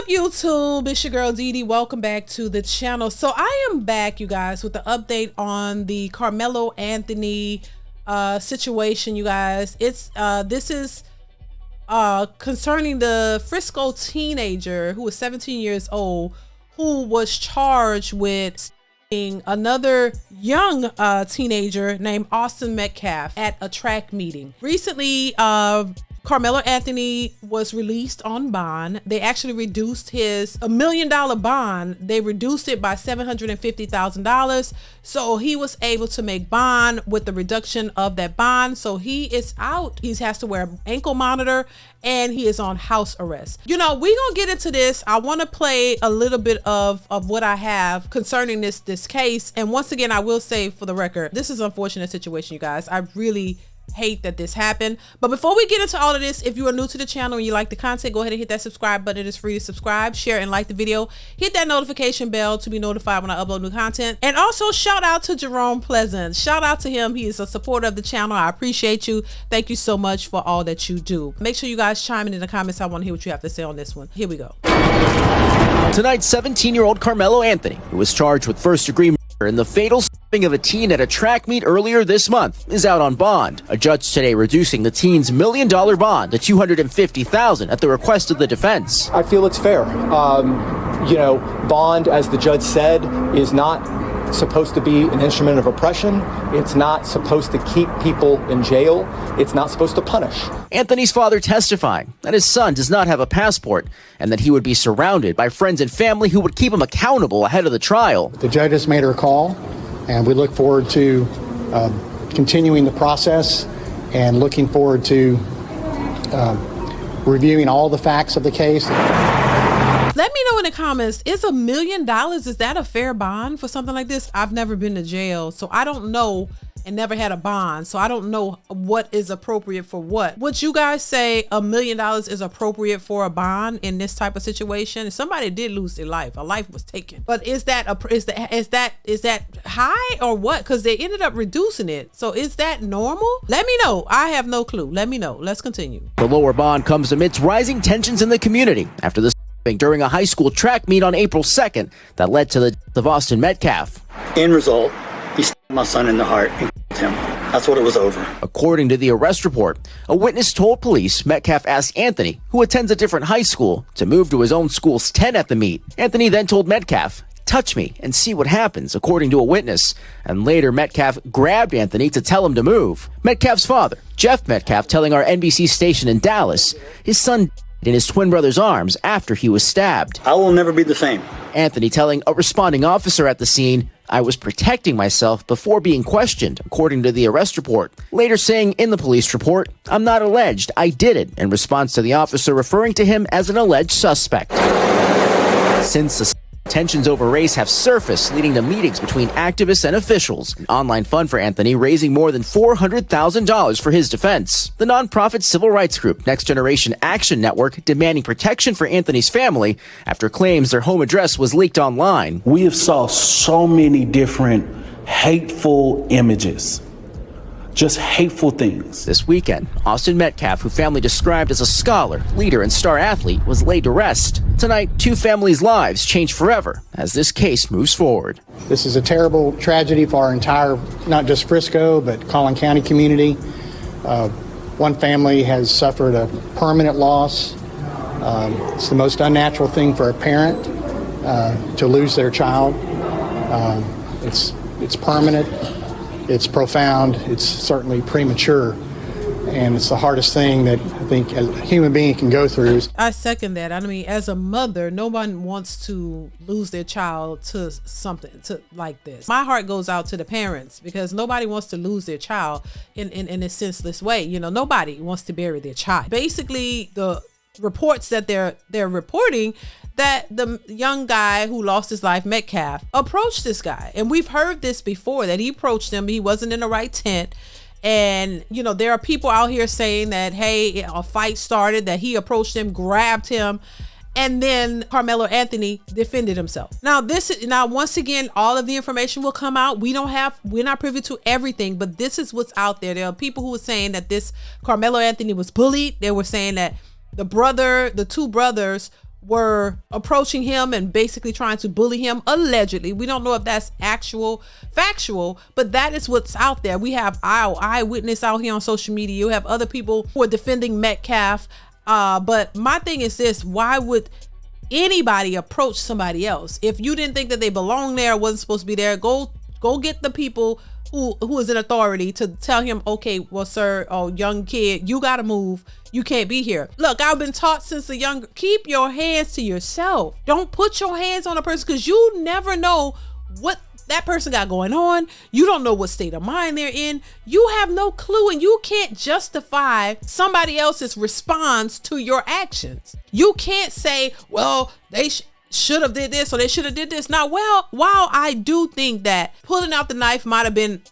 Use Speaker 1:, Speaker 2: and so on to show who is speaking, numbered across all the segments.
Speaker 1: up, YouTube? It's your girl DeeDee. Welcome back to the channel. So I am back, you guys, with the update on the Karmelo Anthony situation, you guys. It's this is concerning the Frisco teenager who was 17 years old, who was charged with another young teenager named Austin Metcalf at a track meeting. Recently, Karmelo Anthony was released on bond. They actually reduced his $1 million bond. They reduced it by $750,000. So he was able to make bond with the reduction of that bond. So he is out. He has to wear an ankle monitor and he is on house arrest. You know, we're gonna get into this. I want to play a little bit of what I have concerning this case. And once again, I will say for the record, this is an unfortunate situation, you guys. I really hate that this happened. But before we get into all of this, if you are new to the channel and you like the content, go ahead and hit that subscribe button. It is free to subscribe, share, and like the video. Hit that notification bell to be notified when I upload new content. And also shout out to Jerome Pleasant. Shout out to him. He is a supporter of the channel. I appreciate you. Thank you so much for all that you do. Make sure you guys chime in the comments. I want to hear what you have to say on this one. Here we go.
Speaker 2: Tonight, 17-year-old Karmelo Anthony, who was charged with first-degree murder in the fatal stabbing of a teen at a track meet earlier this month, is out on bond. A judge today reducing the teen's $1 million bond to $250,000 at the request of the defense.
Speaker 3: I feel it's fair. You know, bond, as the judge said, is not supposed to be an instrument of oppression. It's not supposed to keep people in jail. It's not supposed to punish.
Speaker 2: Anthony's father testifying that his son does not have a passport and that he would be surrounded by friends and family who would keep him accountable ahead of the trial.
Speaker 4: The judge has made her call, and we look forward to continuing the process and looking forward to reviewing all the facts of the case.
Speaker 1: Let me know in the comments, is $1 million, is that a fair bond for something like this? I've never been to jail, so I don't know, and never had a bond, so I don't know what is appropriate for what. Would you guys say $1 million is appropriate for a bond in this type of situation? Somebody did lose their life, a life was taken, but is that high or what? Because they ended up reducing it. So is that normal? Let me know. I have no clue. Let me know. Let's continue.
Speaker 2: The lower bond comes amidst rising tensions in the community after the during a high school track meet on April 2nd that led to the death of Austin Metcalf.
Speaker 5: End result, he stabbed my son in the heart and killed him. That's what it was over. According
Speaker 2: to the arrest report, a witness told police Metcalf asked Anthony, who attends a different high school, to move to his own school's tent at the meet. Anthony then told Metcalf, "Touch me and see what happens," according to a witness. And later, Metcalf grabbed Anthony to tell him to move. Metcalf's father, Jeff Metcalf, telling our NBC station in Dallas, his son in his twin brother's arms after he was stabbed.
Speaker 5: "I will never be the same."
Speaker 2: Anthony telling a responding officer at the scene, "I was protecting myself before being questioned," according to the arrest report. Later saying in the police report, "I'm not alleged, I did it," in response to the officer referring to him as an alleged suspect. Since the tensions over race have surfaced, leading to meetings between activists and officials. An online fund for Anthony raising more than $400,000 for his defense. The nonprofit civil rights group Next Generation Action Network demanding protection for Anthony's family after claims their home address was leaked online.
Speaker 6: We have saw so many different hateful images. Just hateful things.
Speaker 2: This weekend, Austin Metcalf, who family described as a scholar, leader, and star athlete, was laid to rest. Tonight, two families' lives change forever as this case moves forward.
Speaker 4: This is a terrible tragedy for our entire, not just Frisco, but Collin County community. One family has suffered a permanent loss. It's the most unnatural thing for a parent to lose their child. It's permanent. It's profound, it's certainly premature, and it's the hardest thing that I think a human being can go through.
Speaker 1: I second that. I mean, as a mother, no one wants to lose their child to something like this. My heart goes out to the parents because nobody wants to lose their child in a senseless way. You know, nobody wants to bury their child. Basically, the reports that they're reporting that the young guy who lost his life, Metcalf, approached this guy. And we've heard this before, that he approached him. He wasn't in the right tent. And, you know, there are people out here saying that, hey, a fight started, that he approached him, grabbed him, and then Karmelo Anthony defended himself. Now, once again, all of the information will come out. We're not privy to everything, but this is what's out there. There are people who were saying that this Karmelo Anthony was bullied. They were saying that the two brothers were approaching him and basically trying to bully him, allegedly. We don't know if that's factual, but that is what's out there. We have our eyewitness out here on social media. You have other people who are defending Metcalf. But my thing is this: why would anybody approach somebody else? If you didn't think that they belonged there, wasn't supposed to be there, go get the people who is in authority to tell him, okay, well, sir, oh, young kid, you gotta move. You can't be here. Look, I've been taught since a young, keep your hands to yourself. Don't put your hands on a person, because you never know what that person got going on. You don't know what state of mind they're in. You have no clue, and you can't justify somebody else's response to your actions. You can't say, well, they should have did this or they should have did this. Now, well, while I do think that pulling out the knife might have been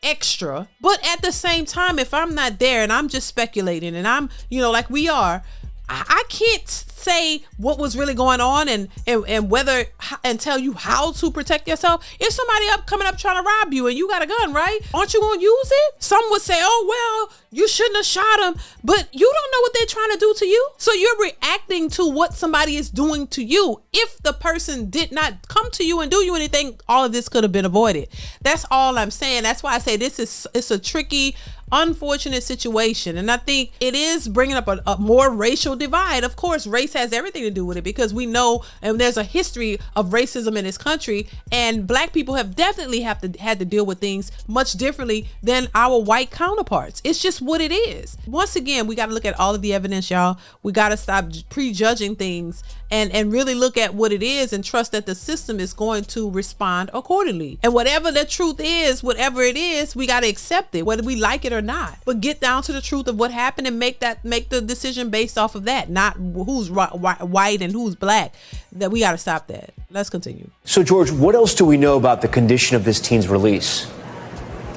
Speaker 1: extra, but at the same time, if I'm not there and I'm just speculating and I'm, like we are, I can't say what was really going on and whether and tell you how to protect yourself. If somebody coming up trying to rob you and you got a gun, right? Aren't you gonna use it? Some would say, oh, well, you shouldn't have shot him, but you don't know what they're trying to do to you. So you're reacting to what somebody is doing to you. If the person did not come to you and do you anything, all of this could have been avoided. That's all I'm saying. That's why I say it's a tricky, unfortunate situation, and I think it is bringing up a more racial divide. Of course, race has everything to do with it, because we know, and there's a history of racism in this country, and black people have definitely had to deal with things much differently than our white counterparts. It's just what it is. Once again, we got to look at all of the evidence, y'all. We got to stop prejudging things and really look at what it is and trust that the system is going to respond accordingly. And whatever the truth is, whatever it is, we got to accept it, whether we like it or not. But get down to the truth of what happened and make the decision based off of that, not who's white and who's black. That we got to stop that. Let's continue.
Speaker 7: So, George, what else do we know about the condition of this teen's release?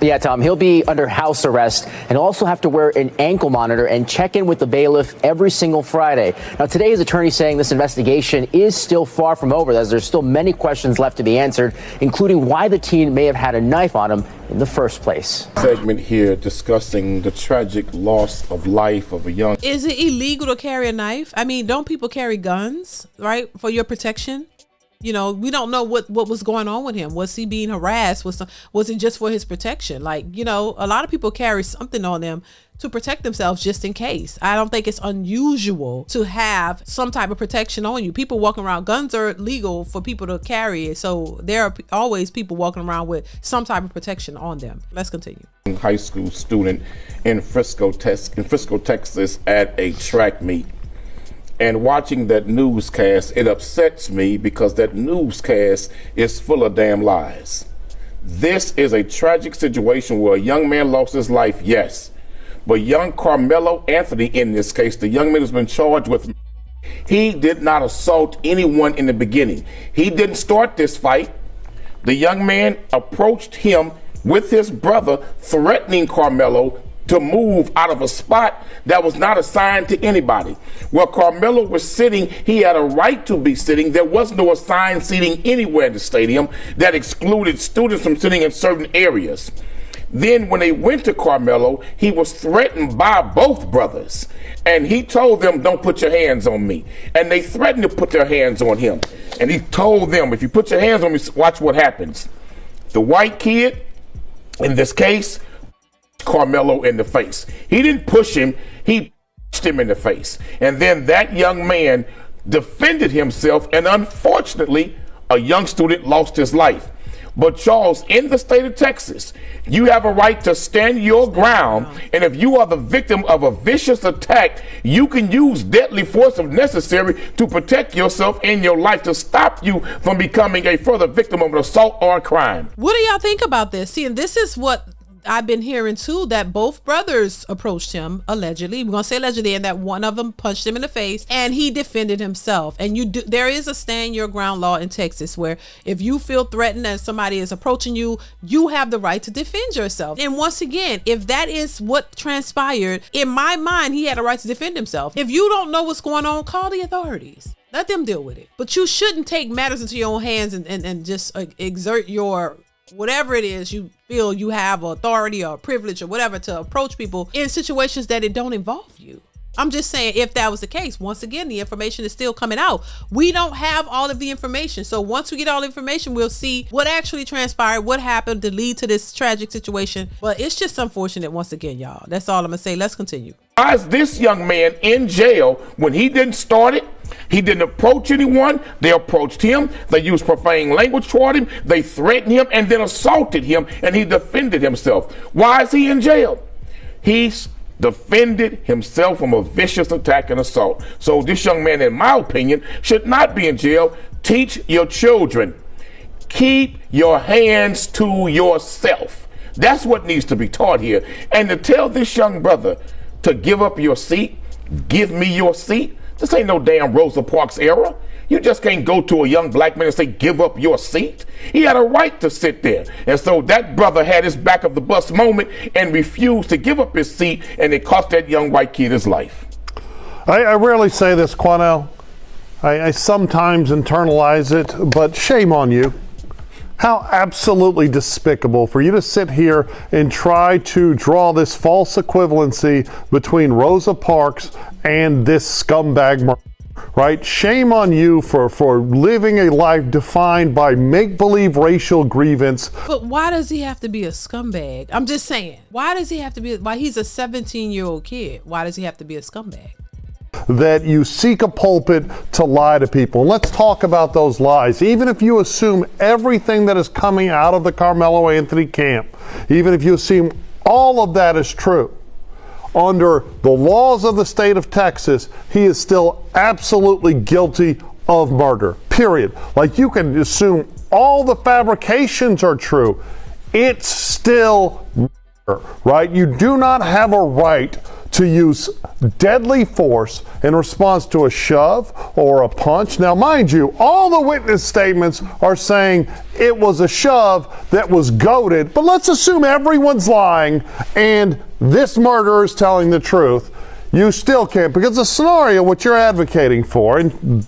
Speaker 2: Yeah, Tom, he'll be under house arrest and also have to wear an ankle monitor and check in with the bailiff every single Friday. Now, today, his attorney saying this investigation is still far from over, as there's still many questions left to be answered, including why the teen may have had a knife on him in the first place.
Speaker 8: Segment here discussing the tragic loss of life of a young.
Speaker 1: Is it illegal to carry a knife? I mean, don't people carry guns, right, for your protection? We don't know what was going on with him. Was he being harassed? Was it just for his protection? A lot of people carry something on them to protect themselves just in case. I don't think it's unusual to have some type of protection on you. People walking around, guns are legal for people to carry it. So there are always people walking around with some type of protection on them. Let's continue.
Speaker 8: High school student in Frisco, Texas at a track meet. And watching that newscast, it upsets me because that newscast is full of damn lies. This is a tragic situation where a young man lost his life, yes. But young Karmelo Anthony, in this case, the young man who's been charged with, he did not assault anyone in the beginning. He didn't start this fight. The young man approached him with his brother, threatening Karmelo to move out of a spot that was not assigned to anybody. Where Karmelo was sitting, he had a right to be sitting. There was no assigned seating anywhere in the stadium that excluded students from sitting in certain areas. Then when they went to Karmelo, he was threatened by both brothers. And he told them, don't put your hands on me. And they threatened to put their hands on him. And he told them, if you put your hands on me, watch what happens. The white kid, in this case, Karmelo in the face. He didn't push him, he pushed him in the face. And then that young man defended himself, and unfortunately, a young student lost his life. But Charles, in the state of Texas, you have a right to stand your ground, and if you are the victim of a vicious attack, you can use deadly force if necessary to protect yourself and your life, to stop you from becoming a further victim of an assault or a crime.
Speaker 1: What do y'all think about this? See, and this is what I've been hearing too, that both brothers approached him allegedly. We're gonna say allegedly, and that one of them punched him in the face, and he defended himself. And there is a stand your ground law in Texas where if you feel threatened and somebody is approaching you, you have the right to defend yourself. And once again, if that is what transpired, in my mind, he had a right to defend himself. If you don't know what's going on, call the authorities. Let them deal with it. But you shouldn't take matters into your own hands and just exert your whatever it is you feel you have authority or privilege or whatever to approach people in situations that it don't involve you. I'm just saying, if that was the case, once again, the information is still coming out. We don't have all of the information. So once we get all the information, we'll see what actually transpired, what happened to lead to this tragic situation. But it's just unfortunate once again, y'all. That's all I'm gonna say. Let's continue.
Speaker 8: Why is this young man in jail when he didn't start it? He didn't approach anyone. They approached him. They used profane language toward him. They threatened him and then assaulted him, and he defended himself. Why is he in jail? He's defended himself from a vicious attack and assault. So this young man, in my opinion, should not be in jail. Teach your children. Keep your hands to yourself. That's what needs to be taught here. And to tell this young brother to give up your seat, give me your seat, this ain't no damn Rosa Parks era. You just can't go to a young black man and say, give up your seat. He had a right to sit there. And so that brother had his back of the bus moment and refused to give up his seat, and it cost that young white kid his life.
Speaker 9: I rarely say this, Quanell. I sometimes internalize it, but shame on you. How absolutely despicable for you to sit here and try to draw this false equivalency between Rosa Parks and this scumbag murder. Right? Shame on you for living a life defined by make-believe racial grievance.
Speaker 1: But why does he have to be a scumbag? I'm just saying. Why does he have to be, why he's a 17-year-old kid? Why does he have to be a scumbag?
Speaker 9: That you seek a pulpit to lie to people. And let's talk about those lies. Even if you assume everything that is coming out of the Karmelo Anthony camp, even if you assume all of that is true, under the laws of the state of Texas, he is still absolutely guilty of murder, period. Like, you can assume all the fabrications are true. It's still murder, right? You do not have a right to use deadly force in response to a shove or a punch. Now, mind you, all the witness statements are saying it was a shove that was goaded, but let's assume everyone's lying and this murderer is telling the truth. You still can't, because the scenario what you're advocating for, and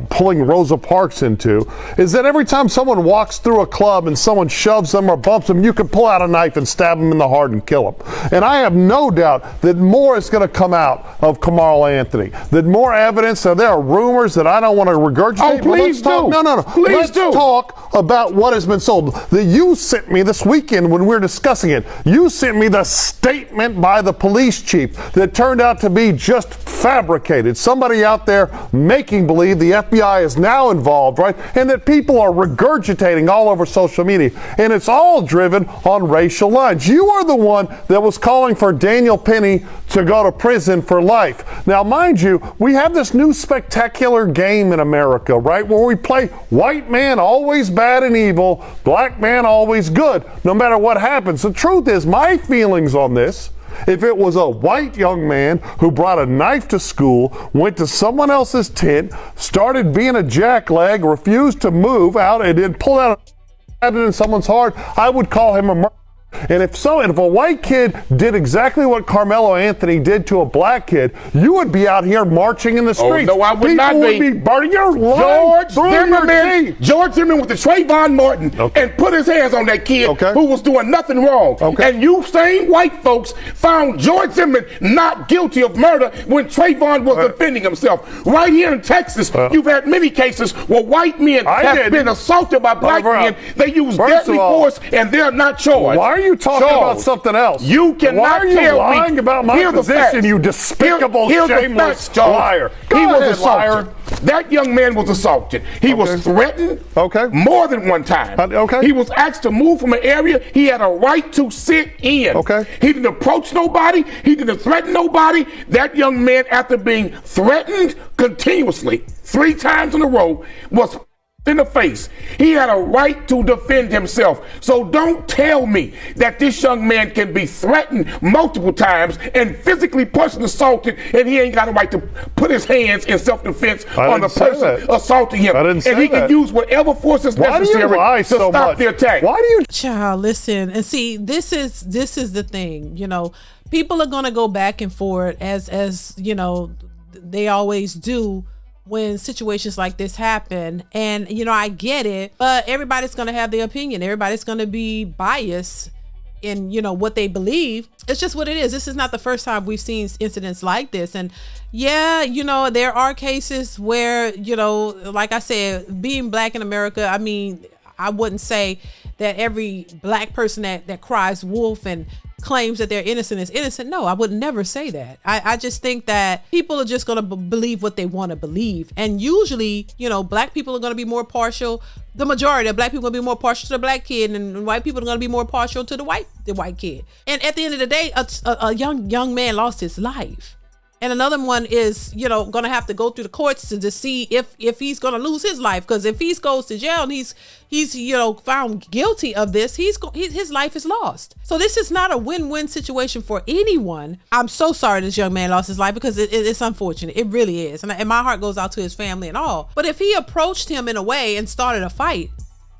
Speaker 9: pulling Rosa Parks into, is that every time someone walks through a club and someone shoves them or bumps them, you can pull out a knife and stab them in the heart and kill them. And I have no doubt that more is going to come out of Karmelo Anthony. That more evidence. So there are rumors that I don't want to regurgitate.
Speaker 8: Oh, please do.
Speaker 9: No.
Speaker 8: Please do.
Speaker 9: Let's talk about what has been sold. That you sent me this weekend when we were discussing it. You sent me the statement by the police chief that turned out to be just fabricated. Somebody out there making believe the FBI is now involved, right? And that people are regurgitating all over social media. And it's all driven on racial lines. You are the one that was calling for Daniel Penny to go to prison for life. Now, mind you, we have this new spectacular game in America, right? Where we play white man always bad and evil, black man always good, no matter what happens. The truth is, my feelings on this, if it was a white young man who brought a knife to school, went to someone else's tent, started being a jackleg, refused to move out, and then pulled out a stabbed it in someone's heart, I would call him a murderer. And if a white kid did exactly what Karmelo Anthony did to a black kid, you would be out here marching in the streets.
Speaker 8: Oh, no, I would not be.
Speaker 9: People would be burning your life.
Speaker 8: George Zimmerman with the Trayvon Martin and put his hands on that kid who was doing nothing wrong. And you same white folks found George Zimmerman not guilty of murder when Trayvon was defending himself. Right here in Texas, you've had many cases where white men have been assaulted by black men. They use deadly force and they're not charged.
Speaker 9: Why are you talking about something else?
Speaker 8: You cannot tell me.
Speaker 9: Why are you lying about my position, you despicable, shameless liar?
Speaker 8: He was assaulted. That young man was assaulted. He was threatened more than one time. He was asked to move from an area he had a right to sit in. He didn't approach nobody. He didn't threaten nobody. That young man, after being threatened continuously 3 times in a row, was in the face. He had a right to defend himself. So don't tell me that this young man can be threatened multiple times and physically punched and assaulted, and he ain't got a right to put his hands in self-defense on the person assaulting him. And he can use whatever force is necessary to stop the attack.
Speaker 9: Why do you?
Speaker 1: Child, listen, and see, this is the thing. People are gonna go back and forth as they always do when situations like this happen. And I get it, but everybody's going to have their opinion. Everybody's going to be biased in, you know, what they believe. It's just what it is. This is not the first time we've seen incidents like this. And yeah, you know, there are cases where, you know, like I said, being black in America, I mean, I wouldn't say that every black person that cries wolf and claims that they're innocent is innocent. No, I would never say that. I just think that people are just going to believe what they want to believe. And usually, you know, black people are going to be more partial. The majority of black people are going to be more partial to the black kid, and white people are going to be more partial to the white kid. And at the end of the day, a young man lost his life. And another one is, you know, going to have to go through the courts to see if he's going to lose his life. Because if he goes to jail and he's you know, found guilty of this, his life is lost. So this is not a win-win situation for anyone. I'm so sorry this young man lost his life, because it's unfortunate. It really is. And my heart goes out to his family and all. But if he approached him in a way and started a fight,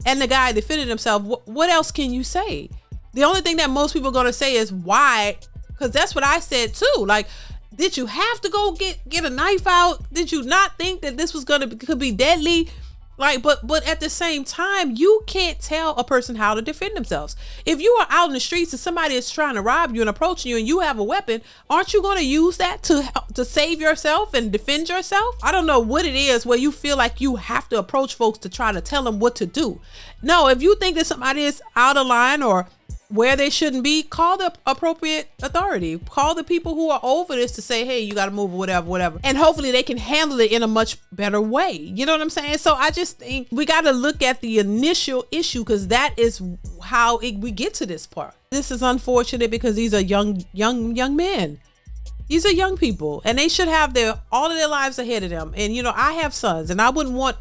Speaker 1: and the guy defended himself, what else can you say? The only thing that most people are going to say is why, because that's what I said too. Like, did you have to go get a knife out? Did you not think that this was could be deadly? Like, but at the same time, you can't tell a person how to defend themselves. If you are out in the streets and somebody is trying to rob you and approaching you and you have a weapon, aren't you going to use that to save yourself and defend yourself? I don't know what it is where you feel like you have to approach folks to try to tell them what to do. No, if you think that somebody is out of line or where they shouldn't be, call the appropriate authority. Call the people who are over this to say, hey, you got to move or whatever. And hopefully they can handle it in a much better way. You know what I'm saying? So I just think we got to look at the initial issue, because that is how we get to this part. This is unfortunate because these are young men. These are young people, and they should have all of their lives ahead of them. And, you know, I have sons, and I wouldn't want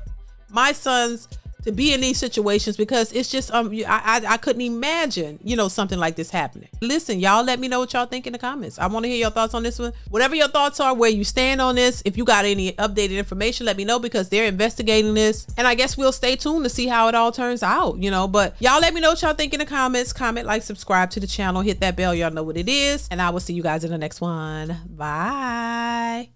Speaker 1: my sons to be in these situations, because it's just I couldn't imagine, you know, something like this happening. Listen, y'all, let me know what y'all think in the comments. I want to hear your thoughts on this one. Whatever your thoughts are, where you stand on this, if you got any updated information, let me know, because they're investigating this. And I guess we'll stay tuned to see how it all turns out, you know. But y'all let me know what y'all think in the comments. Comment, like, subscribe to the channel, hit that bell, y'all know what it is. And I will see you guys in the next one. Bye.